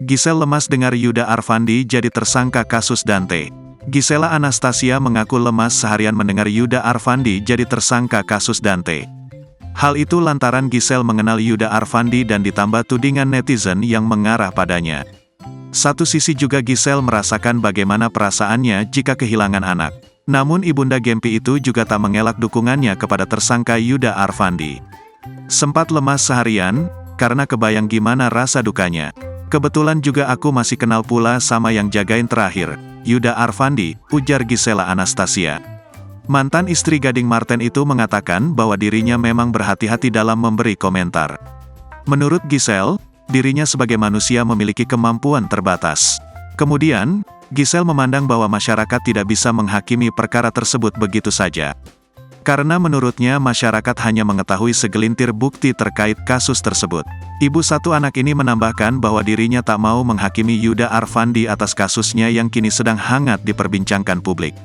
Gisel lemas dengar Yuda Arfandi jadi tersangka kasus Dante. Gisela Anastasia mengaku lemas seharian mendengar Yuda Arfandi jadi tersangka kasus Dante. Hal itu lantaran Gisel mengenal Yuda Arfandi dan ditambah tudingan netizen yang mengarah padanya. Satu sisi juga Gisel merasakan bagaimana perasaannya jika kehilangan anak. Namun ibunda Gempi itu juga tak mengelak dukungannya kepada tersangka Yuda Arfandi. Sempat lemas seharian, karena kebayang gimana rasa dukanya. Kebetulan juga aku masih kenal pula sama yang jagain terakhir, Yuda Arfandi, ujar Gisela Anastasia. Mantan istri Gading Marten itu mengatakan bahwa dirinya memang berhati-hati dalam memberi komentar. Menurut Gisel, dirinya sebagai manusia memiliki kemampuan terbatas. Kemudian, Gisel memandang bahwa masyarakat tidak bisa menghakimi perkara tersebut begitu saja. Karena menurutnya masyarakat hanya mengetahui segelintir bukti terkait kasus tersebut. Ibu satu anak ini menambahkan bahwa dirinya tak mau menghakimi Yuda Arfandi atas kasusnya yang kini sedang hangat diperbincangkan publik.